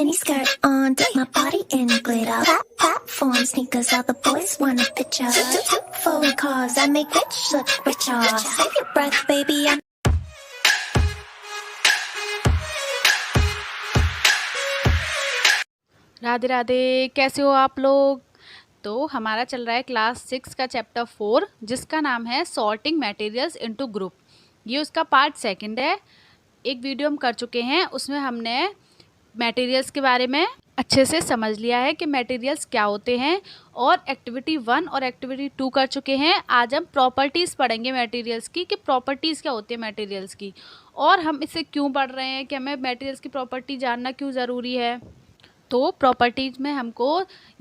mini skirt on, dip my body in glitter. Platform sneakers, all the boys want a picture. Foreign cars, I make rich look richer. Save your breath, baby, I'm Radhe Radhe, कैसे हो आप लोग। तो हमारा चल रहा है class 6 का चैप्टर 4, जिसका नाम है सॉर्टिंग मटेरियल्स इनटू ग्रुप। ये उसका पार्ट 2 है। एक वीडियो हम कर चुके हैं, उसमें हमने मटेरियल्स के बारे में अच्छे से समझ लिया है कि मटेरियल्स क्या होते हैं, और एक्टिविटी 1 और एक्टिविटी 2 कर चुके हैं। आज हम प्रॉपर्टीज़ पढ़ेंगे मटेरियल्स की, कि प्रॉपर्टीज़ क्या होती है मटेरियल्स की, और हम इसे क्यों पढ़ रहे हैं, कि हमें मटेरियल्स की प्रॉपर्टी जानना क्यों ज़रूरी है। तो प्रॉपर्टीज में हमको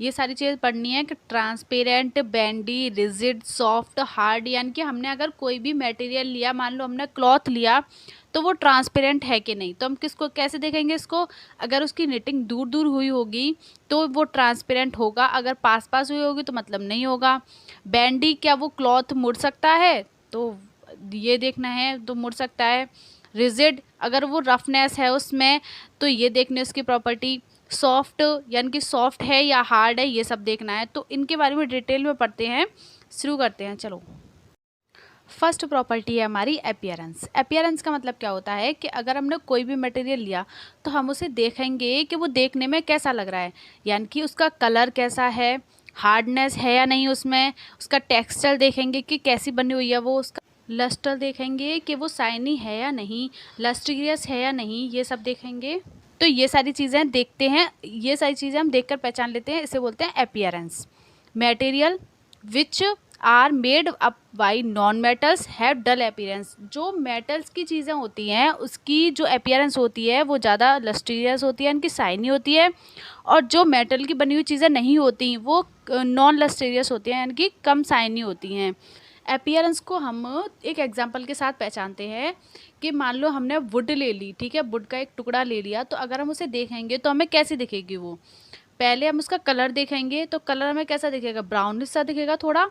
ये सारी चीज़ पढ़नी है कि ट्रांसपेरेंट, बेंडी, रिजिड, सॉफ्ट, हार्ड। यानी कि हमने अगर कोई भी मटेरियल लिया, मान लो हमने क्लॉथ लिया, तो वो ट्रांसपेरेंट है कि नहीं। तो हम किसको कैसे देखेंगे इसको, अगर उसकी निटिंग दूर दूर हुई होगी तो वो ट्रांसपेरेंट होगा, अगर पास पास हुई होगी तो मतलब नहीं होगा। बेंडी, क्या वो क्लॉथ मुड़ सकता है, तो ये देखना है, तो मुड़ सकता है। रिजिड, अगर वो रफनेस है उसमें, तो ये देखने उसकी प्रॉपर्टी। सॉफ्ट, यानी कि सॉफ्ट है या हार्ड है, ये सब देखना है। तो इनके बारे में डिटेल में पढ़ते हैं, शुरू करते हैं। चलो, फर्स्ट प्रॉपर्टी है हमारी अपीयरेंस। अपीयरेंस का मतलब क्या होता है कि अगर हमने कोई भी मटेरियल लिया तो हम उसे देखेंगे कि वो देखने में कैसा लग रहा है, यानी कि उसका कलर कैसा है, हार्डनेस है या नहीं उसमें, उसका टेक्सचर देखेंगे कि कैसी बनी हुई है वो, उसका लस्टर देखेंगे कि वो शाइनी है या नहीं, लस्ट्रियस है या नहीं, ये सब देखेंगे। तो ये सारी चीज़ें देखते हैं, ये सारी चीज़ें हम देखकर पहचान लेते हैं, इसे बोलते हैं appearance. Material which are made up by non metals have dull appearance. जो मेटल्स की चीज़ें होती हैं उसकी जो अपीयरेंस होती है वो ज़्यादा लस्ट्रियस होती है, इनकी शाइनी होती है। और जो मेटल की बनी हुई चीज़ें नहीं होती वो नॉन लस्ट्रियस होती हैं, यानी कि कम शाइनी होती हैं। अपीयरेंस को हम एक एग्जांपल के साथ पहचानते हैं कि मान लो हमने वुड ले ली, ठीक है, वुड का एक टुकड़ा ले लिया, तो अगर हम उसे देखेंगे तो हमें कैसी दिखेगी वो। पहले हम उसका कलर देखेंगे, तो कलर हमें कैसा दिखेगा, ब्राउनिश सा दिखेगा थोड़ा।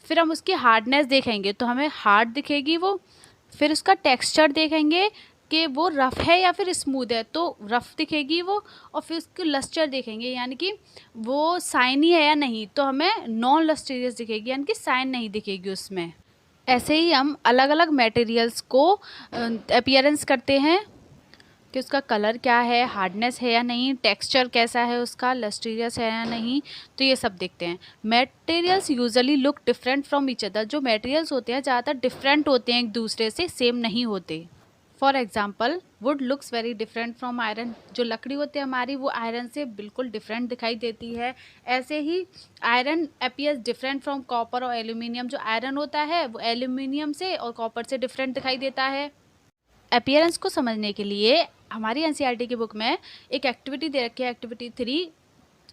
फिर हम उसकी हार्डनेस देखेंगे तो हमें हार्ड दिखेगी वो। फिर उसका टेक्सचर देखेंगे कि वो रफ़ है या फिर स्मूथ है, तो रफ़ दिखेगी वो। और फिर उसकी लस्टर देखेंगे, यानी कि वो शाइनी है या नहीं, तो हमें नॉन लस्ट्रियस दिखेगी, यानी कि शाइन नहीं दिखेगी उसमें। ऐसे ही हम अलग अलग मटेरियल्स को अपीयरेंस करते हैं कि उसका कलर क्या है, हार्डनेस है या नहीं, टेक्सचर कैसा है उसका, लस्ट्रियस है या नहीं, तो ये सब देखते हैं। Materials usually look different from each other. जो मटेरियल्स होते हैं ज़्यादातर डिफरेंट होते हैं, एक दूसरे से सेम नहीं होते। For example, would looks very different from iron. जो लकड़ी होती है हमारी वो आयरन से बिल्कुल डिफरेंट दिखाई देती है। ऐसे ही iron appears different from copper और एल्यूमिनियम। जो आयरन होता है वो एल्यूमिनियम से और कॉपर से डिफरेंट दिखाई देता है। अपीयरेंस को समझने के लिए हमारी एनसीईआरटी की बुक में एक एक्टिविटी दे रखी है, एक्टिविटी 3,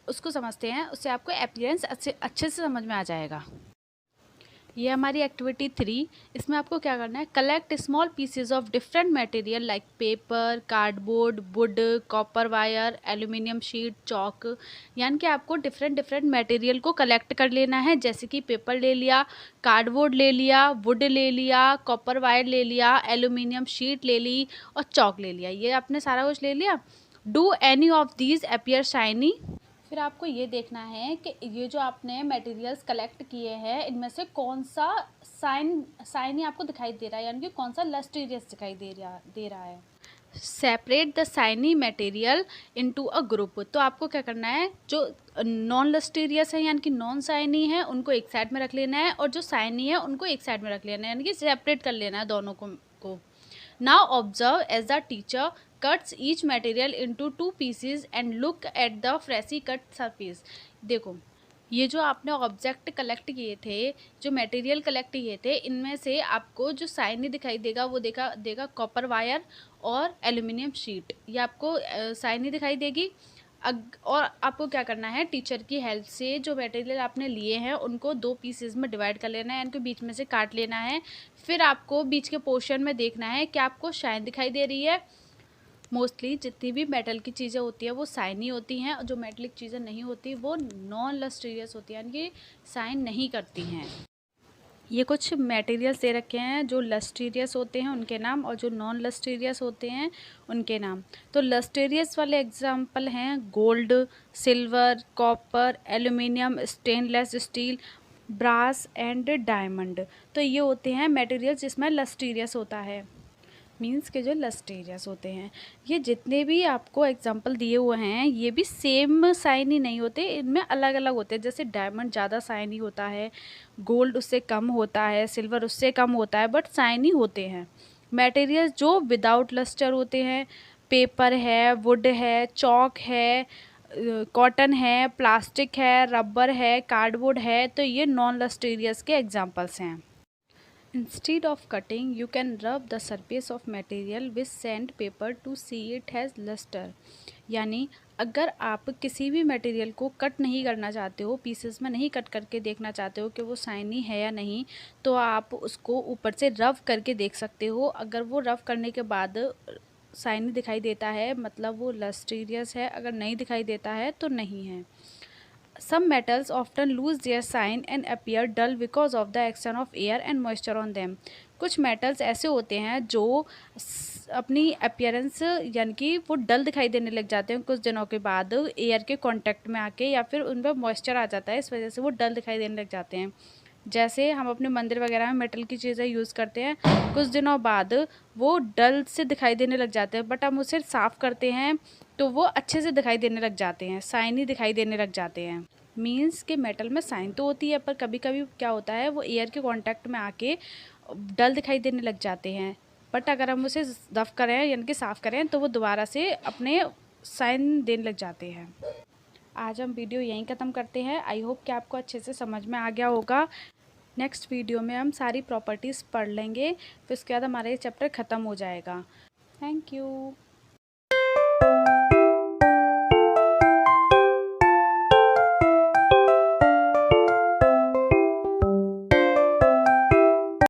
उसको समझते हैं, उससे आपको अपीयरेंस अच्छे से समझ में आ जाएगा। ये हमारी एक्टिविटी 3, इसमें आपको क्या करना है, collect small pieces of different material like paper, cardboard, would, copper wire, aluminium sheet, chalk. यानी कि आपको डिफरेंट मटेरियल को कलेक्ट कर लेना है, जैसे कि पेपर ले लिया, कार्डबोर्ड ले लिया, वुड ले लिया, कॉपर वायर ले लिया, एल्यूमिनियम शीट ले ली और चॉक ले लिया। ये आपने सारा कुछ ले लिया। Do any of these appear shiny. फिर आपको ये देखना है कि ये जो आपने मटेरियल्स कलेक्ट किए हैं इनमें से कौन सा शाइनी आपको दिखाई दे रहा है, यानी कि कौन सा लस्ट्रियस दिखाई दे रहा है। Separate the shiny material into a group. तो आपको क्या करना है, जो नॉन लस्ट्रियस है यानी कि नॉन शाइनी है उनको एक साइड में रख लेना है, और जो शाइनी है उनको एक साइड में रख लेना है, यानी कि सेपरेट कर लेना है दोनों को। Now observe as the teacher cuts each material into 2 pieces and look at the freshly cut surface। देखो, ये जो आपने ऑब्जेक्ट कलेक्ट किए थे, जो मटेरियल कलेक्ट किए थे, इनमें से आपको जो शाइनी दिखाई देगा वो देगा कॉपर वायर और एल्यूमिनियम शीट। ये आपको शाइनी दिखाई देगी। और आपको क्या करना है, टीचर की हेल्प से जो मटेरियल आपने लिए हैं उनको 2 पीसेस में डिवाइड कर लेना है, इनको बीच में से काट लेना है। फिर आपको बीच के पोर्शन में देखना है कि आपको शाइन दिखाई दे रही है। मोस्टली जितनी भी मेटल की चीज़ें होती है वो शाइनी होती हैं, और जो मेटलिक चीज़ें नहीं होती वो नॉन लस्ट्रियस होती हैं, यानी कि शाइन नहीं करती हैं। ये कुछ मटेरियल्स दे रखे हैं जो लस्टीरियस होते हैं उनके नाम, और जो नॉन लस्टीरियस होते हैं उनके नाम। तो लस्टीरियस वाले एग्जांपल हैं gold, silver, copper, aluminium, stainless steel, brass and diamond. तो ये होते हैं मटेरियल्स जिसमें लस्टीरियस होता है, मीन्स के जो लस्टीरियस होते हैं। ये जितने भी आपको एग्जांपल दिए हुए हैं ये भी सेम साइन ही नहीं होते, इनमें अलग अलग होते हैं। जैसे डायमंड ज़्यादा साइनी होता है, गोल्ड उससे कम होता है, सिल्वर उससे कम होता है, बट साइनी होते हैं। मटेरियल्स जो विदाउट लस्टर होते हैं, पेपर है, वुड है, चॉक है, कॉटन है, प्लास्टिक है, रबर है, कार्डबोर्ड है, तो ये नॉन लस्टीरियस के एग्जांपल्स हैं। Instead of cutting, you can rub the surface of material with sandpaper to see it has luster। यानी अगर आप किसी भी मटेरियल को कट नहीं करना चाहते हो, पीसेस में नहीं कट करके देखना चाहते हो कि वो शाइनी है या नहीं, तो आप उसको ऊपर से रब करके देख सकते हो। अगर वो रब करने के बाद शाइनी दिखाई देता है मतलब वो लस्टीरियस है, अगर नहीं दिखाई देता है तो नहीं है। Some metals often lose their shine and appear dull because of the action of air and moisture on them। कुछ मेटल्स ऐसे होते हैं जो अपनी अपीयरेंस यानी कि वो डल दिखाई देने लग जाते हैं कुछ दिनों के बाद एयर के कांटेक्ट में आके, या फिर उन पर मॉइस्चर आ जाता है, इस वजह से वो डल दिखाई देने लग जाते हैं। जैसे हम अपने मंदिर वगैरह में मेटल की चीज़ें यूज़ करते हैं, कुछ दिनों बाद वो डल से दिखाई देने लग जाते हैं, बट हम उसे साफ़ करते हैं तो वो अच्छे से दिखाई देने लग जाते हैं, शाइनी दिखाई देने लग जाते हैं। मीन्स के मेटल में शाइन तो होती है पर कभी कभी क्या होता है वो एयर के कांटेक्ट में आके डल दिखाई देने लग जाते हैं, बट अगर हम उसे रफ करें यानी कि साफ़ करें तो वो दोबारा से अपने शाइन देने लग जाते हैं। आज हम वीडियो यहीं ख़त्म करते हैं। आई होप कि आपको अच्छे से समझ में आ गया होगा। नेक्स्ट वीडियो में हम सारी प्रॉपर्टीज़ पढ़ लेंगे, फिर उसके बाद हमारा ये चैप्टर ख़त्म हो जाएगा। Thank you.